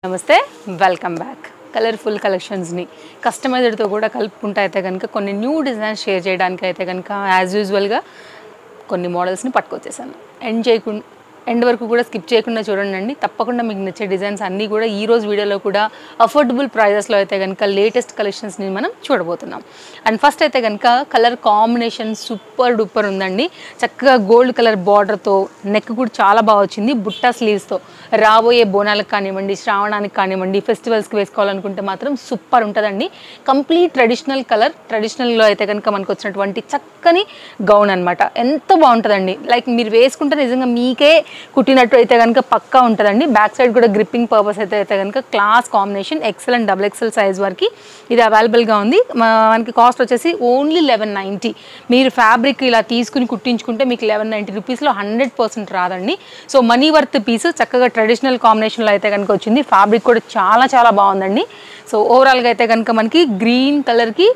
నమస్తే welcome back colourful collections ని customized తో కూడా కలుపుకుంటా అయితే గనుక కొన్ని న్యూ డిజైన్స్ షేర్ చేయడానికి అయితే గనుక యాజ్ యూజువల్ గా కొన్ని మోడల్స్ ని పట్టుకొచ్చేసాను ఎండ్ వరకు కూడా స్కిప్ చేయకుండా చూడండి తప్పకుండా మీకు నచ్చే డిజైన్స్ అన్నీ కూడా ఈ రోజు వీడియోలో కూడా అఫోర్డబుల్ ప్రైజెస్ లో అయితే గనుక లేటెస్ట్ కలెక్షన్స్ ని మనం చూడబోతున్నాం అండ్ ఫస్ట్ అయితే గనుక కలర్ కాంబినేషన్ సూపర్ డూపర్ ఉందండి చక్కగా గోల్డ్ కలర్ బార్డర్ తో నెక్ కూడా చాలా బాగా వచ్చింది బుట్టా స్లీవ్స్ తో రాబోయే బోనాలకు కానివ్వండి శ్రావణానికి కానివ్వండి ఫెస్టివల్స్ కి వేసుకోవాలనుకుంటే మాత్రం సూపర్ ఉంటదండి కంప్లీట్ ట్రెడిషనల్ కలర్ ట్రెడిషనల్ లో అయితే గనుక మనకు వచ్చినటువంటి చక్కని గౌన్ అన్నమాట ఎంత బాగుంటదండి లైక్ మీరు వేసుకుంటే నిజంగా మీకే కుట్టినట్టు అయితే గనుక పక్కా ఉంటదండి బ్యాక్ సైడ్ కూడా గ్రిప్పింగ్ పర్పస్ అయితే గనుక class combination XL and XXL size వరకు ఇది అవైలబుల్ గా ఉంది మనకి కాస్ట్ వచ్చేసి ఓన్లీ 1190 మీరు ఫ్యాబ్రిక్ ఇలా తీసుకుని కుట్టించుకుంటే మీకు 1190 రూపీస్ లో 100% రాదండి సో మనీ వర్త్ పీస్ చక్కగా ట్రెడిషనల్ కాంబినేషన్ లో అయితే కనుక వచ్చింది ఫ్యాబ్రిక్ కూడా చాలా చాలా బాగుందండి సో ఓవరాల్ గా అయితే కనుక మనకి గ్రీన్ కలర్ కి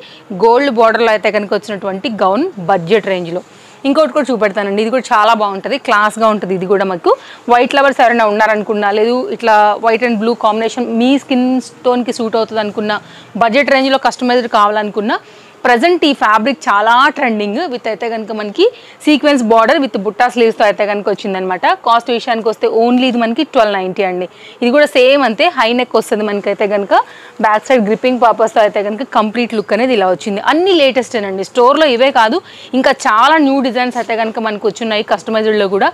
గోల్డ్ బార్డర్ లో అయితే కనుక వచ్చినటువంటి గౌన్ బడ్జెట్ రేంజ్ లో ఇంకోటి కూడా చూపెడతానండి ఇది కూడా చాలా బాగుంటుంది క్లాస్గా ఉంటుంది ఇది కూడా మాకు వైట్ లవర్స్ ఎవరైనా ఉన్నారనుకున్నా లేదు ఇట్లా వైట్ అండ్ బ్లూ కాంబినేషన్ మీ స్కిన్ టోన్కి సూట్ అవుతుంది అనుకున్నా బడ్జెట్ రేంజ్లో కస్టమైజ్డ్ కావాలనుకున్నా ప్రజెంట్ ఈ ఫ్యాబ్రిక్ చాలా ట్రెండింగ్ విత్ అయితే కనుక మనకి సీక్వెన్స్ బార్డర్ విత్ బుట్టా స్లీవ్స్తో అయితే కనుక వచ్చిందనమాట కాస్ట్ విషయానికి వస్తే ఓన్లీ ఇది మనకి 1290 అండి ఇది కూడా సేమ్ అంతే హై నెక్ వస్తుంది మనకైతే కనుక బ్యాక్ సైడ్ గ్రిప్పింగ్ పర్పస్తో అయితే కనుక కంప్లీట్ లుక్ అనేది ఇలా వచ్చింది అన్ని లేటెస్ట్ అండి స్టోర్లో ఇవే కాదు ఇంకా చాలా న్యూ డిజైన్స్ అయితే కనుక మనకు వచ్చున్నాయి కస్టమైజ్డ్లో కూడా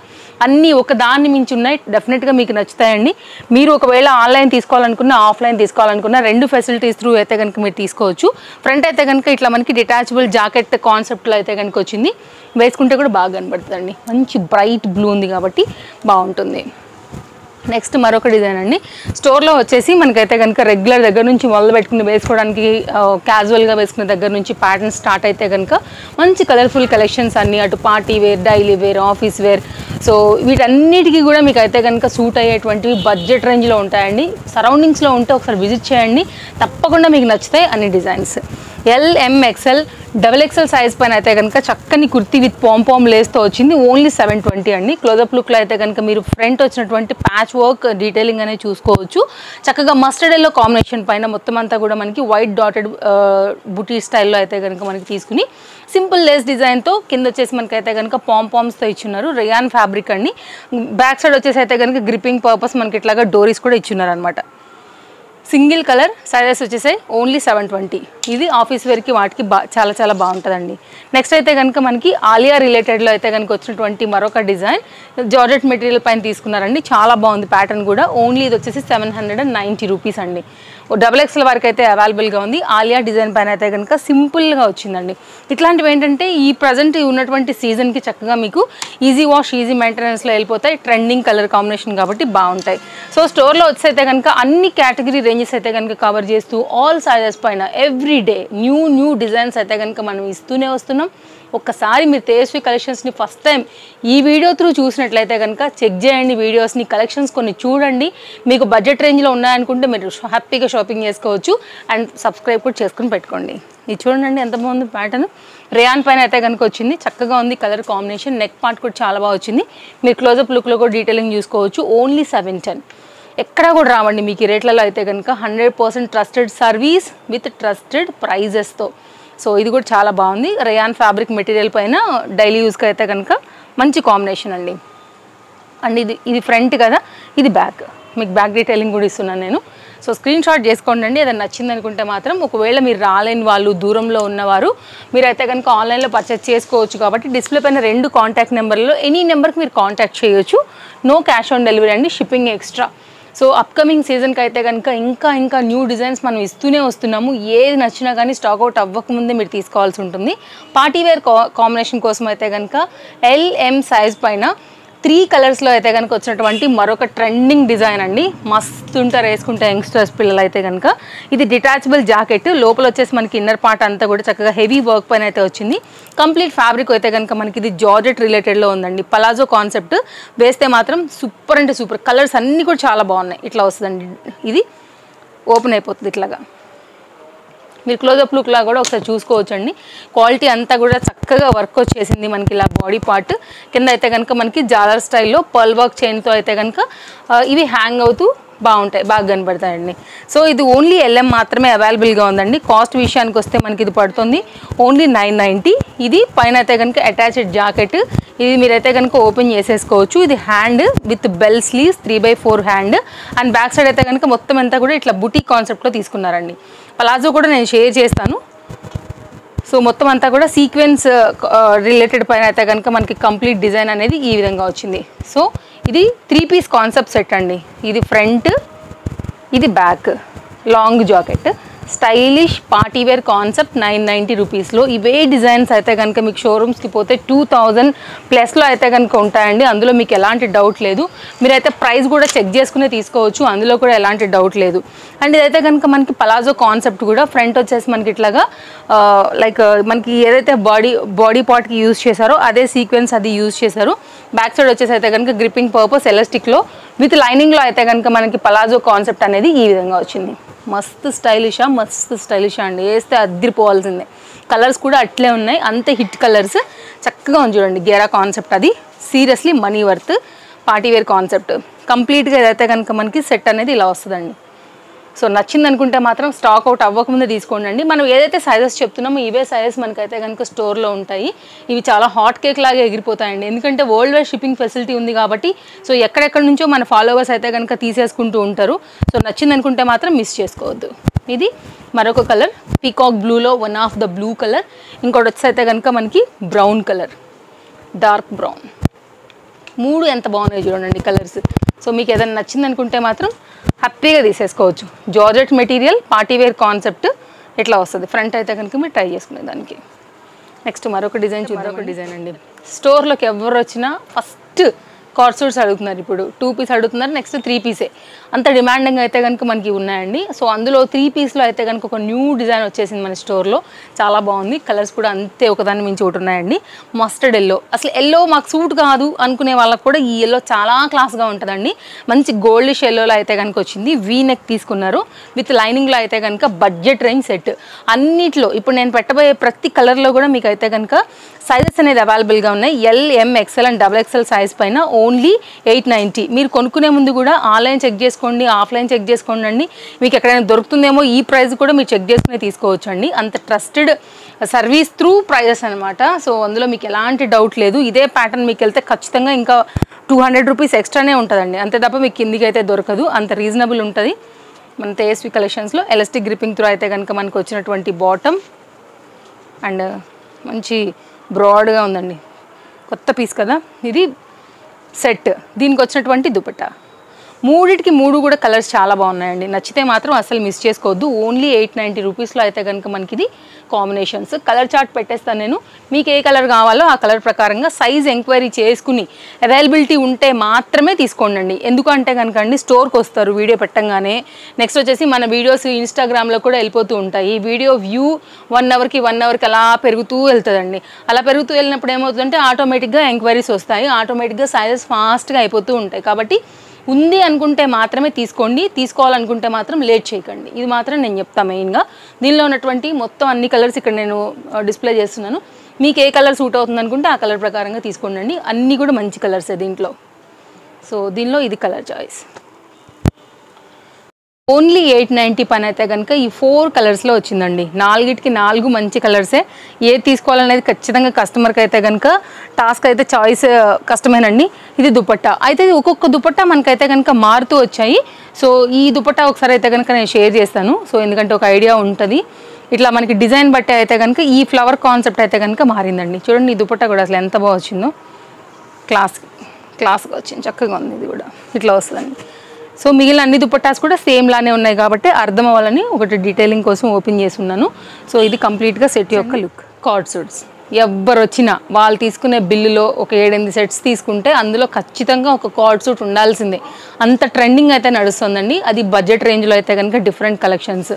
అన్నీ ఒక దాన్ని మించి ఉన్నాయి డెఫినెట్గా మీకు నచ్చుతాయండి మీరు ఒకవేళ ఆన్లైన్ తీసుకోవాలనుకున్నా ఆఫ్లైన్ తీసుకోవాలనుకున్నా రెండు ఫెసిలిటీస్ త్రూ అయితే కనుక మీరు తీసుకోవచ్చు ఫ్రంట్ అయితే కనుక ఇట్లా మనకి డిటాచబుల్ జాకెట్ కాన్సెప్ట్లో అయితే కనుక వచ్చింది వేసుకుంటే కూడా బాగా కనబడుతుందండి మంచి బ్రైట్ బ్లూ ఉంది కాబట్టి బాగుంటుంది నెక్స్ట్ మరొక డిజైన్ అండి స్టోర్లో వచ్చేసి మనకైతే కనుక రెగ్యులర్ దగ్గర నుంచి మొదలు పెట్టుకుని వేసుకోవడానికి క్యాజువల్గా వేసుకునే దగ్గర నుంచి ప్యాటర్న్ స్టార్ట్ అయితే కనుక మంచి కలర్ఫుల్ కలెక్షన్స్ అన్నీ అటు party wear daily wear office wear so వీటన్నిటికీ కూడా మీకు అయితే కనుక సూట్ అయ్యేటువంటివి బడ్జెట్ రేంజ్లో ఉంటాయండి సరౌండింగ్స్లో ఉంటే ఒకసారి విజిట్ చేయండి తప్పకుండా మీకు నచ్చుతాయి అన్ని డిజైన్స్ LMXL XXL సైజ్ పైన అయితే కనుక చక్కని కుర్తీ విత్ పాంపామ్ లేస్తో వచ్చింది ఓన్లీ 720 అండి క్లోజప్ లుక్లో అయితే కనుక మీరు ఫ్రంట్ వచ్చినటువంటి ప్యాచ్ వర్క్ డీటెయిలింగ్ అనేది చూసుకోవచ్చు చక్కగా మస్టర్డ్ ఎల్లో కాంబినేషన్ పైన మొత్తం అంతా కూడా మనకి వైట్ డాటెడ్ బుటీ స్టైల్లో అయితే కనుక మనకి తీసుకుని సింపుల్ లేస్ డిజైన్తో కింద వచ్చేసి మనకైతే కనుక పాంపామ్స్తో ఇచ్చున్నారు రేయాన్ ఫ్యాబ్రిక్ అండి బ్యాక్ సైడ్ వచ్చేసి అయితే కనుక గ్రిప్పింగ్ పర్పస్ మనకి ఇట్లాగా డోరీస్ కూడా ఇచ్చున్నారు అనమాట సింగిల్ కలర్ సైజెస్ వచ్చేసాయి ఓన్లీ 720 ఇది ఆఫీస్ వేర్కి వాటికి చాలా చాలా బాగుంటుందండి నెక్స్ట్ అయితే కనుక మనకి ఆలియా రిలేటెడ్లో అయితే కనుక వచ్చినటువంటి మరొక డిజైన్ జార్జెట్ మెటీరియల్ పైన తీసుకున్నారండి చాలా బాగుంది ప్యాటర్న్ కూడా ఓన్లీ ఇది వచ్చేసి 790 రూపీస్ అండి XXL వరకు అయితే అవైలబుల్గా ఉంది ఆలియా డిజైన్ పైన అయితే కనుక సింపుల్గా వచ్చిందండి ఇట్లాంటివి ఏంటంటే ఈ ప్రజెంట్ ఉన్నటువంటి సీజన్కి చక్కగా మీకు ఈజీ వాష్ ఈజీ మెయింటెనెన్స్లో వెళ్ళిపోతాయి ట్రెండింగ్ కలర్ కాంబినేషన్ కాబట్టి బాగుంటాయి సో స్టోర్లో వచ్చి అయితే కనుక అన్ని కేటగిరీ రేంజెస్ అయితే కనుక కవర్ చేస్తూ ఆల్ సైజెస్ పైన ఎవ్రీ డే న్యూ డిజైన్స్ అయితే కనుక మనం ఇస్తూనే వస్తున్నాం ఒక్కసారి మీరు తేజస్వి కలెక్షన్స్ని ఫస్ట్ టైం ఈ వీడియో త్రూ చూసినట్లయితే కనుక చెక్ చేయండి వీడియోస్ని కలెక్షన్స్ కొన్ని చూడండి మీకు బడ్జెట్ రేంజ్లో ఉన్నాయనుకుంటే మీరు హ్యాపీగా షాపింగ్ చేసుకోవచ్చు అండ్ సబ్స్క్రైబ్ కూడా చేసుకుని పెట్టుకోండి ఇది చూడండి ఎంత బాగుంది ప్యాటర్న్ రేయాన్ పైన అయితే కనుక వచ్చింది చక్కగా ఉంది కలర్ కాంబినేషన్ నెక్ పార్ట్ కూడా చాలా బాగా వచ్చింది మీరు క్లోజప్ లుక్లో కూడా డీటెయిలింగ్ చూసుకోవచ్చు ఓన్లీ 710 ఎక్కడా కూడా రావండి మీకు ఈ రేట్లలో అయితే కనుక 100% ట్రస్టెడ్ సర్వీస్ విత్ ట్రస్టెడ్ ప్రైజెస్తో సో ఇది కూడా చాలా బాగుంది రేయాన్ ఫ్యాబ్రిక్ మెటీరియల్ పైన డైలీ యూస్కి అయితే కనుక మంచి కాంబినేషన్ అండి అండ్ ఇది ఫ్రంట్ కదా ఇది బ్యాక్ మీకు బ్యాక్ డీటెయిలింగ్ కూడా ఇస్తున్నాను నేను సో స్క్రీన్ షాట్ చేసుకోండి అండి ఏదైనా నచ్చింది అనుకుంటే మాత్రం ఒకవేళ మీరు రాలేని వాళ్ళు దూరంలో ఉన్నవారు మీరైతే కనుక ఆన్లైన్లో పర్చేస్ చేసుకోవచ్చు కాబట్టి డిస్ప్లే పైన 2 కాంటాక్ట్ నెంబర్లో ఎనీ నెంబర్కి మీరు కాంటాక్ట్ చేయొచ్చు నో క్యాష్ ఆన్ డెలివరీ అండి షిప్పింగ్ ఎక్స్ట్రా సో అప్కమింగ్ సీజన్కి అయితే కనుక ఇంకా న్యూ డిజైన్స్ మనం ఇస్తూనే వస్తున్నాము ఏది నచ్చినా కానీ స్టాక్ అవుట్ అవ్వకముందే మీరు తీసుకోవాల్సి ఉంటుంది పార్టీ వేర్ కాంబినేషన్ కోసం అయితే కనుక LM సైజ్ పైన 3 కలర్స్లో అయితే కనుక వచ్చినటువంటి మరొక ట్రెండింగ్ డిజైన్ అండి మస్తు ఉంటారు వేసుకుంటే యంగ్స్టర్స్ పిల్లలు అయితే కనుక ఇది డిటాచబుల్ జాకెట్ లోపల వచ్చేసి మనకి ఇన్నర్ పార్ట్ అంతా కూడా చక్కగా హెవీ వర్క్ పైన అయితే వచ్చింది కంప్లీట్ ఫ్యాబ్రిక్ అయితే కనుక మనకి ఇది జార్జెట్ రిలేటెడ్లో ఉందండి పలాజో కాన్సెప్ట్ వేస్తే మాత్రం సూపర్ అంటే సూపర్ కలర్స్ అన్నీ కూడా చాలా బాగున్నాయి ఇట్లా వస్తుందండి ఇది ఓపెన్ అయిపోతుంది ఇట్లాగా మీరు క్లోజప్ లుక్ లా కూడా ఒకసారి చూసుకోవచ్చండి క్వాలిటీ అంతా కూడా చక్కగా వర్క్ వచ్చేసింది మనకి ఇలా బాడీ పార్ట్ కింద అయితే కనుక మనకి జాలర్ స్టైల్లో పర్ల్ వర్క్ చైన్తో అయితే కనుక ఇవి హ్యాంగ్ అవుతూ బాగుంటాయి, బాగా కనబడతాయండి. సో ఇది ఓన్లీ LM మాత్రమే అవైలబుల్గా ఉందండి. కాస్ట్ విషయానికి వస్తే మనకి ఇది పడుతుంది ఓన్లీ 990. ఇది పైన అయితే కనుక అటాచ్డ్ జాకెట్, ఇది మీరైతే కనుక ఓపెన్ చేసేసుకోవచ్చు. ఇది hand with bell sleeves 3/4 hand and back side అయితే కనుక మొత్తం అంతా కూడా ఇట్లా బుటీక్ కాన్సెప్ట్లో తీసుకున్నారండి. పలాజో కూడా నేను షేర్ చేస్తాను. సో మొత్తం అంతా కూడా సీక్వెన్స్ రిలేటెడ్ పైన అయితే కనుక మనకి కంప్లీట్ డిజైన్ అనేది ఈ విధంగా వచ్చింది. సో ఇది 3 పీస్ కాన్సెప్ట్ సెట్ అండి. ఇది ఫ్రంట్, ఇది back, long jacket, stylish party wear concept 990 రూపీస్లో. ఇవే డిజైన్స్ అయితే కనుక మీకు షోరూమ్స్కి పోతే 2000+ అయితే కనుక ఉంటాయండి. అందులో మీకు ఎలాంటి డౌట్ లేదు. మీరైతే ప్రైస్ కూడా చెక్ చేసుకునే తీసుకోవచ్చు, అందులో కూడా ఎలాంటి డౌట్ లేదు. అండ్ ఇదైతే కనుక మనకి పలాజో కాన్సెప్ట్ కూడా ఫ్రంట్ వచ్చేసి మనకి ఇట్లాగా లైక్ మనకి ఏదైతే బాడీ పార్ట్కి యూజ్ చేశారో అదే సీక్వెన్స్ అది యూజ్ చేశారు. బ్యాక్ సైడ్ వచ్చేసి అయితే కనుక గ్రిప్పింగ్ పర్పస్ ఎలాస్టిక్లో విత్ లైనింగ్లో అయితే కనుక మనకి పలాజో కాన్సెప్ట్ అనేది ఈ విధంగా వచ్చింది. మస్తు స్టైలిషా అండి, వేస్తే అద్దరిపోవాల్సిందే. కలర్స్ కూడా అట్లే ఉన్నాయి, అంతే హిట్ కలర్స్, చక్కగా ఉంది చూడండి. గేరా కాన్సెప్ట్ అది seriously money worth party wear concept. కంప్లీట్గా ఏదైతే కనుక మనకి సెట్ అనేది ఇలా వస్తుందండి. సో నచ్చింది అనుకుంటే మాత్రం స్టాక్ అవుట్ అవ్వకముందే తీసుకోండి. మనం ఏదైతే సైజెస్ చెప్తున్నామో ఇవే సైజెస్ మనకైతే కనుక స్టోర్లో ఉంటాయి. ఇవి చాలా హాట్ కేక్ లాగా ఎగిరిపోతాయండి, ఎందుకంటే వరల్డ్ వైడ్ షిప్పింగ్ ఫెసిలిటీ ఉంది కాబట్టి. సో ఎక్కడెక్కడి నుంచో మన ఫాలోవర్స్ అయితే కనుక తీసేసుకుంటూ ఉంటారు. సో నచ్చింది అనుకుంటే మాత్రం మిస్ చేసుకోవద్దు. ఇది మరొక కలర్, పీకాక్ బ్లూలో one of the blue colour. ఇంకోటి వచ్చి అయితే కనుక మనకి బ్రౌన్ కలర్, డార్క్ బ్రౌన్. 3 ఎంత బాగున్నాయి చూడండి కలర్స్. సో మీకు ఏదైనా నచ్చింది అనుకుంటే మాత్రం హ్యాపీగా తీసేసుకోవచ్చు. జార్జెట్ మెటీరియల్, పార్టీవేర్ కాన్సెప్ట్ ఇట్లా వస్తుంది. ఫ్రంట్ అయితే కనుక మీరు ట్రై చేసుకునే దానికి. నెక్స్ట్ మరొక డిజైన్ అండి. స్టోర్లోకి ఎవరు వచ్చినా ఫస్ట్ కార్డ్ సూట్స్ అడుగుతున్నారు. ఇప్పుడు 2 పీస్ అడుగుతున్నారు, నెక్స్ట్ 3 పీసే. అంత డిమాండింగ్ అయితే కనుక మనకి ఉన్నాయండి. సో అందులో 3 పీస్లో అయితే కనుక ఒక న్యూ డిజైన్ వచ్చేసింది మన స్టోర్లో, చాలా బాగుంది. కలర్స్ కూడా అంతే ఒకదాన్ని మించి ఒకటి ఉన్నాయండి. మస్టర్డ్ ఎల్లో, అసలు ఎల్లో మాకు సూట్ కాదు అనుకునే వాళ్ళకి కూడా ఈ ఎల్లో చాలా క్లాస్గా ఉంటుందండి. మంచి గోల్డిష్ ఎల్లోలో అయితే కనుక వచ్చింది. వీ నెక్ తీసుకున్నారు విత్ లైనింగ్లో అయితే కనుక బడ్జెట్ రేంజ్ సెట్. అన్నిట్లో ఇప్పుడు నేను పెట్టబోయే ప్రతి కలర్లో కూడా మీకు అయితే కనుక సైజెస్ అనేది అవైలబుల్గా ఉన్నాయి. LM, XL and XXL size పైన ఓన్లీ 890. మీరు కొనుక్కునే ముందు కూడా ఆన్లైన్ చెక్ చేసుకోండి, ఆఫ్లైన్ చెక్ చేసుకోండి అండి. మీకు ఎక్కడైనా దొరుకుతుందేమో ఈ ప్రైస్ కూడా మీరు చెక్ చేసుకుని తీసుకోవచ్చు అండి. అంత ట్రస్టెడ్ సర్వీస్ త్రూ ప్రైజెస్ అనమాట. సో అందులో మీకు ఎలాంటి డౌట్ లేదు. ఇదే ప్యాటర్న్ మీకు వెళ్తే ఖచ్చితంగా ఇంకా 200 రూపీస్ ఎక్స్ట్రానే ఉంటుందండి, అంతే తప్ప మీకు కిందికి అయితే దొరకదు. అంత రీజనబుల్ ఉంటుంది మన తేజస్వి కలెక్షన్స్లో. ఎలాస్టిక్ గ్రిప్పింగ్ త్రూ అయితే కనుక మనకు వచ్చినటువంటి బాటమ్ అండ్ మంచి బ్రాడ్గా ఉందండి. కొత్త పీస్ కదా ఇది సెట్. దీనికి వచ్చినటువంటి దుపట్టా, 3 కూడా కలర్స్ చాలా బాగున్నాయండి. నచ్చితే మాత్రం అసలు మిస్ చేసుకోవద్దు. ఓన్లీ 890 రూపీస్లో అయితే కనుక మనకి ఇది కాంబినేషన్స్. కలర్ చార్ట్ పెట్టేస్తాను నేను, మీకు ఏ కలర్ కావాలో ఆ కలర్ ప్రకారంగా సైజ్ ఎంక్వైరీ చేసుకుని అవైలబిలిటీ ఉంటే మాత్రమే తీసుకోండి. ఎందుకంటే కనుక అండి స్టోర్కి వస్తారు వీడియో పెట్టంగానే, నెక్స్ట్ వచ్చేసి మన వీడియోస్ ఇన్స్టాగ్రామ్లో కూడా వెళ్ళిపోతూ ఉంటాయి. వీడియో వ్యూ 1 అవర్కి అలా పెరుగుతూ వెళ్తుందండి. అలా పెరుగుతూ వెళ్ళినప్పుడు ఏమవుతుందంటే ఆటోమేటిక్గా ఎంక్వైరీస్ వస్తాయి, ఆటోమేటిక్గా సైజెస్ ఫాస్ట్గా అయిపోతూ ఉంటాయి. కాబట్టి ఉంది అనుకుంటే మాత్రమే తీసుకోండి, తీసుకోవాలనుకుంటే మాత్రం లేట్ చేయకండి. ఇది మాత్రం నేను చెప్తాను మెయిన్గా. దీనిలో ఉన్నటువంటి మొత్తం అన్ని కలర్స్ ఇక్కడ నేను డిస్ప్లే చేస్తున్నాను. మీకు ఏ కలర్ సూట్ అవుతుంది అనుకుంటే ఆ కలర్ ప్రకారంగా తీసుకోండి. అన్నీ కూడా మంచి కలర్సే దీంట్లో. సో దీనిలో ఇది కలర్ చాయిస్. ఓన్లీ 890 పని అయితే కనుక ఈ 4 కలర్స్లో వచ్చిందండి. 4 మంచి కలర్సే. ఏది తీసుకోవాలనేది ఖచ్చితంగా కస్టమర్కి అయితే కనుక టాస్క్ అయితే చాయిస్ కష్టమేనండి. ఇది దుపట్టా అయితే ఒక్కొక్క దుపట్టా మనకైతే కనుక మారుతూ వచ్చాయి. సో ఈ దుపట్టా ఒకసారి అయితే కనుక నేను షేర్ చేస్తాను. సో ఎందుకంటే ఒక ఐడియా ఉంటుంది. ఇట్లా మనకి డిజైన్ బట్టి అయితే కనుక ఈ ఫ్లవర్ కాన్సెప్ట్ అయితే కనుక మారిందండి. చూడండి ఈ దుపట్టా కూడా అసలు ఎంత బాగా వచ్చిందో, క్లాస్గా వచ్చింది, చక్కగా ఉంది. ఇది కూడా ఇట్లా వస్తుందండి. సో మిగిలిన అన్ని దుపట్టాస్ కూడా సేమ్ లానే ఉన్నాయి కాబట్టి అర్థం అవ్వాలని ఒకటి డీటెయిలింగ్ కోసం ఓపెన్ చేసి ఉన్నాను. సో ఇది కంప్లీట్గా సెట్ యొక్క లుక్. కార్డ్ సూట్స్ ఎవ్వరు వచ్చినా వాళ్ళు తీసుకునే బిల్లులో ఒక 7-8 సెట్స్ తీసుకుంటే అందులో ఖచ్చితంగా ఒక కార్డ్ సూట్ ఉండాల్సిందే. అంత ట్రెండింగ్ అయితే నడుస్తుందండి. అది బడ్జెట్ రేంజ్లో అయితే కనుక డిఫరెంట్ కలెక్షన్స్.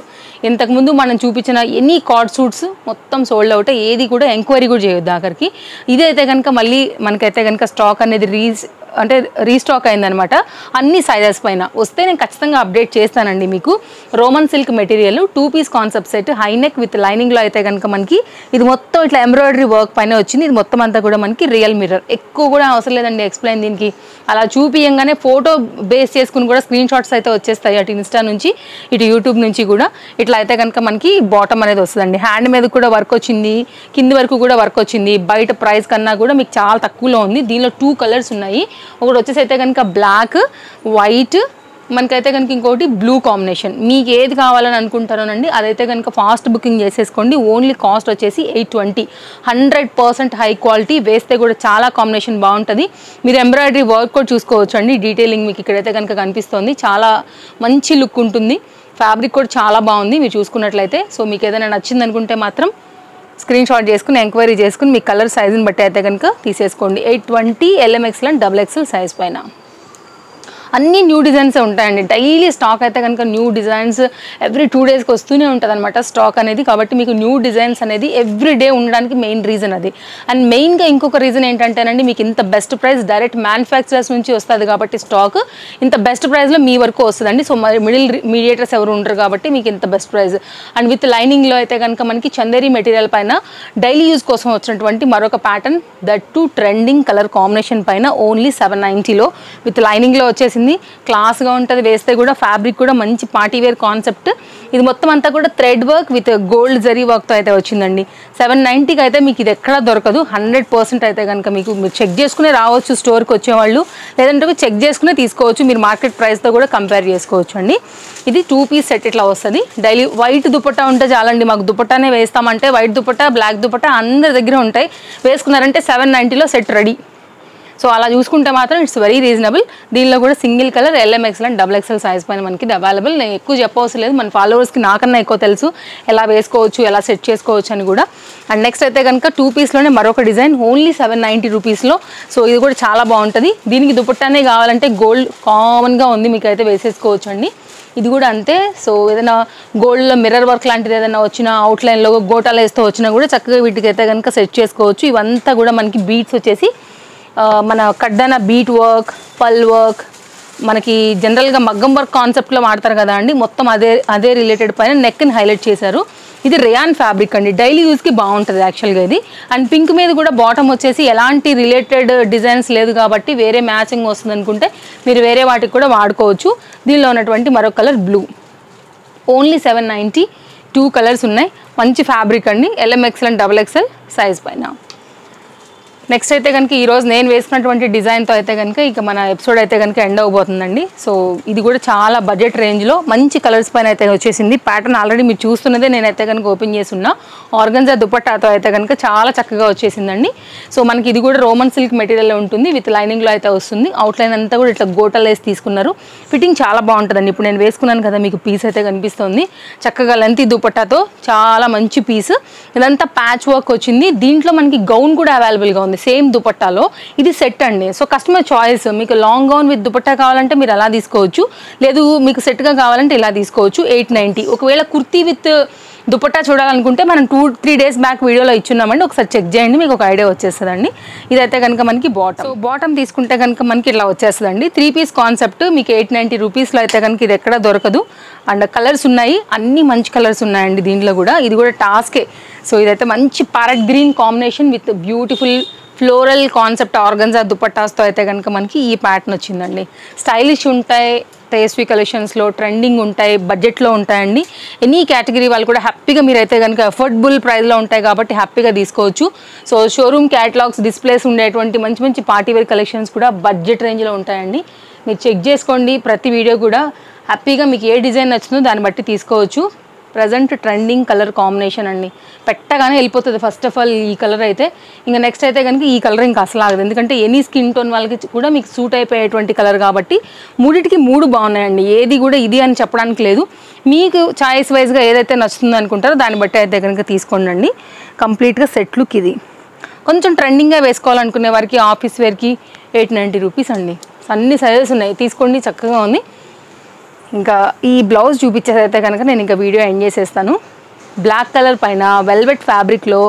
ఇంతకుముందు మనం చూపించిన ఎనీ కార్డ్ సూట్స్ మొత్తం సోల్డ్ అవుట్, ఏది కూడా ఎంక్వైరీ కూడా చేయొద్దు ఆఖరికి. ఇదైతే కనుక మళ్ళీ మనకైతే కనుక స్టాక్ అనేది అంటే రీస్టాక్ అయిందనమాట అన్ని సైజెస్ పైన. వస్తే నేను ఖచ్చితంగా అప్డేట్ చేస్తానండి మీకు. Roman silk material 2 piece concept set, high neck with లైనింగ్లో అయితే కనుక మనకి ఇది మొత్తం ఇట్లా ఎంబ్రాయిడరీ వర్క్ పైన వచ్చింది. ఇది మొత్తం అంతా కూడా మనకి రియల్ మిర్రర్, ఎక్కువ కూడా అవసరం లేదండి ఎక్స్ప్లెయిన్ దీనికి. అలా చూపియంగానే ఫోటో బేస్ చేసుకుని కూడా స్క్రీన్ షాట్స్ అయితే వచ్చేస్తాయి, అటు ఇన్స్టా నుంచి ఇటు యూట్యూబ్ నుంచి కూడా. ఇట్లా అయితే కనుక మనకి బాటమ్ అనేది వస్తుందండి. హ్యాండ్ మీద కూడా వర్క్ వచ్చింది, కింది వరకు కూడా వర్క్ వచ్చింది. బయట ప్రైస్ కన్నా కూడా మీకు చాలా తక్కువలో ఉంది. దీనిలో 2 కలర్స్ ఉన్నాయి. ఒకటి వచ్చేసి అయితే కనుక బ్లాక్, వైట్, మనకైతే కనుక ఇంకోటి బ్లూ కాంబినేషన్. మీకు ఏది కావాలని అనుకుంటారోనండి అదైతే కనుక ఫాస్ట్ బుకింగ్ చేసేసుకోండి. ఓన్లీ కాస్ట్ వచ్చేసి 820. 100% హై క్వాలిటీ, వేస్తే కూడా చాలా కాంబినేషన్ బాగుంటుంది. మీరు ఎంబ్రాయిడరీ వర్క్ కూడా చూసుకోవచ్చు అండి. డీటెయిలింగ్ మీకు ఇక్కడైతే కనుక కనిపిస్తుంది, చాలా మంచి లుక్ ఉంటుంది. ఫ్యాబ్రిక్ కూడా చాలా బాగుంది మీరు చూసుకున్నట్లయితే. సో మీకు ఏదైనా నచ్చింది అనుకుంటే మాత్రం స్క్రీన్ షాట్ చేసుకుని ఎంక్వైరీ చేసుకుని మీ కలర్ సైజుని బట్టి అయితే కనుక తీసేసుకోండి. 820 LMXL అండ్ XXL సైజ్ పైన అన్ని న్యూ డిజైన్స్ ఉంటాయండి. డైలీ స్టాక్ అయితే కనుక న్యూ డిజైన్స్ ఎవ్రీ 2 డేస్కి వస్తూనే ఉంటుంది అనమాట స్టాక్ అనేది. కాబట్టి మీకు న్యూ డిజైన్స్ అనేది ఎవ్రీ డే ఉండడానికి మెయిన్ రీజన్ అది. అండ్ మెయిన్గా ఇంకొక రీజన్ ఏంటంటేనండి, మీకు ఇంత బెస్ట్ ప్రైస్ డైరెక్ట్ మ్యానుఫ్యాక్చరర్స్ నుంచి వస్తుంది కాబట్టి స్టాక్ ఇంత బెస్ట్ ప్రైస్లో మీ వరకు వస్తుందండి. సో మీడియేటర్స్ ఎవరు ఉండరు కాబట్టి మీకు ఇంత బెస్ట్ ప్రైస్. అండ్ విత్ లైనింగ్లో అయితే కనుక మనకి చందేరి మెటీరియల్ పైన డైలీ యూజ్ కోసం వచ్చినటువంటి మరొక pattern, that to trending colour combination పైన ఓన్లీ 790లో విత్ లైనింగ్లో వచ్చేసి క్లాస్గా ఉంటుంది. వేస్తే కూడా ఫ్యాబ్రిక్ కూడా మంచి పార్టీ వేర్ కాన్సెప్ట్. ఇది మొత్తం అంతా కూడా thread work with gold zari వర్క్తో అయితే వచ్చిందండి. 790కి అయితే మీకు ఇది ఎక్కడా దొరకదు. 100% అయితే కనుక మీకు మీరు చెక్ చేసుకునే రావచ్చు స్టోర్కి వచ్చేవాళ్ళు, లేదంటే చెక్ చేసుకునే తీసుకోవచ్చు. మీరు మార్కెట్ ప్రైస్తో కూడా కంపేర్ చేసుకోవచ్చు అండి. ఇది 2 పీస్ సెట్ ఇట్లా వస్తుంది. డైలీ వైట్ దుపట్టా ఉంటే చాలండి, మాకు దుపట్టానే వేస్తామంటే వైట్ దుపట్టా, బ్లాక్ దుపట్టా అందరి దగ్గర ఉంటాయి. వేసుకున్నారంటే 790లో సెట్ రెడీ. సో అలా చూసుకుంటే మాత్రం ఇట్స్ వెరీ రీజనబుల్. దీనిలో కూడా single colour LMXL and XXL size పైన మనకి అవైలబుల్. నేను ఎక్కువ చెప్పవసరం లేదు, మన ఫాలోవర్స్కి నాకన్నా ఎక్కువ తెలుసు ఎలా వేసుకోవచ్చు, ఎలా సెట్ చేసుకోవచ్చు అని కూడా. అండ్ నెక్స్ట్ అయితే కనుక 2 పీస్లోనే మరొక డిజైన్ ఓన్లీ 790 రూపీస్లో. సో ఇది కూడా చాలా బాగుంటుంది. దీనికి దుపట్టానే కావాలంటే గోల్డ్ కామన్గా ఉంది, మీకు అయితే వేసేసుకోవచ్చు అండి. ఇది కూడా అంతే. సో ఏదైనా గోల్డ్లో మిర్రర్ వర్క్ లాంటిది ఏదైనా వచ్చినా, అవుట్లైన్లో గోటాలు వేస్తూ వచ్చినా కూడా చక్కగా వీటికి అయితే కనుక సెట్ చేసుకోవచ్చు. ఇవంతా కూడా మనకి బీట్స్ వచ్చేసి మన కడ్డాన బీట్ వర్క్, పల్ వర్క్, మనకి జనరల్గా మగ్గం వర్క్ కాన్సెప్ట్లో వాడతారు కదా అండి, మొత్తం అదే రిలేటెడ్ పైన నెక్ని హైలైట్ చేశారు. ఇది రేయాన్ ఫ్యాబ్రిక్ అండి, డైలీ యూస్కి బాగుంటుంది యాక్చువల్గా ఇది. అండ్ పింక్ మీద కూడా బాటమ్ వచ్చేసి ఎలాంటి రిలేటెడ్ డిజైన్స్ లేదు కాబట్టి వేరే మ్యాచింగ్ వస్తుంది అనుకుంటే మీరు వేరే వాటికి కూడా వాడుకోవచ్చు. దీనిలో ఉన్నటువంటి మరొక కలర్ బ్లూ, ఓన్లీ 790. 2 కలర్స్ ఉన్నాయి. మంచి ఫ్యాబ్రిక్ అండి, LMXL అండ్ XXL సైజ్ పైన. నెక్స్ట్ అయితే కనుక ఈరోజు నేను వేసుకున్నటువంటి డిజైన్తో అయితే కనుక ఇక మన ఎపిసోడ్ అయితే కనుక ఎండ్ అవబోతుందండి. సో ఇది కూడా చాలా బడ్జెట్ రేంజ్లో మంచి కలర్స్ పైన అయితే వచ్చేసింది. ప్యాటర్న్ ఆల్రెడీ మీరు చూస్తున్నదే నేనైతే కనుక ఓపెన్ చేసి ఉన్నా. ఆర్గన్జా దుపట్టాతో అయితే కనుక చాలా చక్కగా వచ్చేసిందండి. సో మనకి ఇది కూడా రోమన్ సిల్క్ మెటీరియల్లో ఉంటుంది, విత్ లైనింగ్లో అయితే వస్తుంది. అవుట్లైన్ అంతా కూడా ఇట్లా గోటలు వేసి తీసుకున్నారు. ఫిట్టింగ్ చాలా బాగుంటుందండి. ఇప్పుడు నేను వేసుకున్నాను కదా, మీకు పీస్ అయితే కనిపిస్తుంది. చక్కగా లెంతీ దుపట్టాతో చాలా మంచి పీస్. ఇదంతా ప్యాచ్ వర్క్ వచ్చింది. దీంట్లో మనకి గౌన్ కూడా అవైలబుల్గా ఉంది సేమ్ దుపట్టాలో. ఇది సెట్ అండి. సో కస్టమర్ చాయిస్, మీకు లాంగ్ గౌన్ విత్ దుపట్టా కావాలంటే మీరు అలా తీసుకోవచ్చు, లేదు మీకు సెట్గా కావాలంటే ఇలా తీసుకోవచ్చు. 890. ఒకవేళ కుర్తీ విత్ దుపట్టా చూడాలనుకుంటే మనం 2-3 డేస్ బ్యాక్ వీడియోలో ఇచ్చున్నామండి, ఒకసారి చెక్ చేయండి, మీకు ఒక ఐడియా వచ్చేస్తుందండి. ఇదైతే కనుక మనకి బాటమ్. సో బాటమ్ తీసుకుంటే కనుక మనకి ఇట్లా వచ్చేస్తుందండి. 3 పీస్ కాన్సెప్ట్ మీకు 890 రూపీస్లో అయితే కనుక ఇది ఎక్కడ దొరకదు. అండ్ కలర్స్ ఉన్నాయి, అన్ని మంచి కలర్స్ ఉన్నాయండి దీంట్లో కూడా. ఇది కూడా టాస్కే. సో ఇదైతే మంచి parrot green combination with beautiful floral concept organza దుపట్టాస్తో అయితే కనుక మనకి ఈ ప్యాటర్న్ వచ్చిందండి. స్టైలిష్ ఉంటాయి, టేస్టీ కలెక్షన్స్లో ట్రెండింగ్ ఉంటాయి, బడ్జెట్లో ఉంటాయండి. ఎనీ కేటగిరీ వాళ్ళు కూడా హ్యాపీగా మీరైతే కనుక అఫోర్డబుల్ ప్రైస్లో ఉంటాయి కాబట్టి హ్యాపీగా తీసుకోవచ్చు. సో షోరూమ్ క్యాటలాగ్స్ డిస్ప్లేస్ ఉండేటువంటి మంచి మంచి పార్టీవేర్ కలెక్షన్స్ కూడా బడ్జెట్ రేంజ్లో ఉంటాయండి. మీరు చెక్ చేసుకోండి ప్రతి వీడియో కూడా. హ్యాపీగా మీకు ఏ డిజైన్ నచ్చిందో దాన్ని బట్టి తీసుకోవచ్చు. ప్రజెంట్ ట్రెండింగ్ కలర్ కాంబినేషన్ అండి, పెట్టగానే వెళ్ళిపోతుంది ఫస్ట్ ఆఫ్ ఆల్ ఈ కలర్ అయితే. ఇంకా నెక్స్ట్ అయితే కనుక ఈ కలర్ ఇంకా అసలు ఆగదు, ఎందుకంటే ఎనీ స్కిన్ టోన్ వాళ్ళకి కూడా మీకు సూట్ అయిపోయేటువంటి కలర్ కాబట్టి. మూడిటికి 3 బాగున్నాయండి, ఏది కూడా ఇది అని చెప్పడానికి లేదు. మీకు చాయిస్ వైజ్గా ఏదైతే నచ్చుతుందో అనుకుంటారో దాన్ని బట్టి అయితే కనుక తీసుకోండి. కంప్లీట్గా సెట్ లుక్ ఇది. కొంచెం ట్రెండింగ్గా వేసుకోవాలనుకునే వారికి ఆఫీస్ వేర్కి 890 రూపీస్ అండి. అన్ని సైజెస్ ఉన్నాయి, తీసుకోండి, చక్కగా ఉంది. ఇంకా ఈ బ్లౌజ్ చూపించేది అయితే కనుక నేను ఇంకా వీడియో ఎండ్ చేసేస్తాను. బ్లాక్ కలర్ పైన వెల్వెట్ ఫ్యాబ్రిక్లో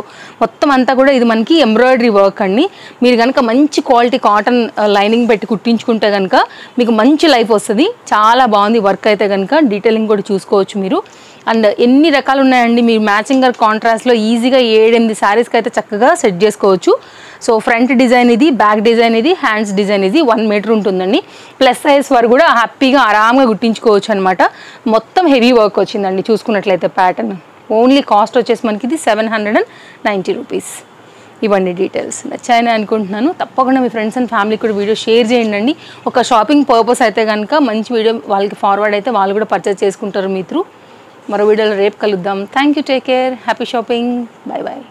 మొత్తం అంతా కూడా ఇది మనకి ఎంబ్రాయిడరీ వర్క్ అండి. మీరు కనుక మంచి క్వాలిటీ కాటన్ లైనింగ్ పెట్టి కుట్టించుకుంటే కనుక మీకు మంచి లైఫ్ వస్తుంది. చాలా బాగుంది వర్క్ అయితే కనుక. డీటెయిలింగ్ కూడా చూసుకోవచ్చు మీరు. అండ్ ఎన్ని రకాలు ఉన్నాయండి, మీరు మ్యాచింగ్ కాంట్రాస్ట్లో ఈజీగా 7-8 శారీస్కి అయితే చక్కగా సెట్ చేసుకోవచ్చు. సో ఫ్రంట్ డిజైన్ ఇది, బ్యాక్ డిజైన్ ఇది, హ్యాండ్స్ డిజైన్ ఇది 1 మీటర్ ఉంటుందండి. ప్లస్ సైజ్ వరకు కూడా హ్యాపీగా ఆరామ్గా కుట్టించుకోవచ్చు అనమాట. మొత్తం హెవీ వర్క్ వచ్చిందండి చూసుకున్నట్లయితే ప్యాటర్న్. ఓన్లీ కాస్ట్ వచ్చేసి మనకి ఇది 790 రూపీస్. ఇవన్నీ డీటెయిల్స్ నచ్చాయని అనుకుంటున్నాను. తప్పకుండా మీ ఫ్రెండ్స్ అండ్ ఫ్యామిలీకి కూడా వీడియో షేర్ చేయండి. ఒక షాపింగ్ పర్పస్ అయితే కనుక మంచి వీడియో వాళ్ళకి ఫార్వర్డ్ అయితే వాళ్ళు కూడా పర్చేస్ చేసుకుంటారు మీ త్రూ. మరో వీడియోలో రేపు కలుద్దాం. Thank you, take care, happy shopping, bye bye.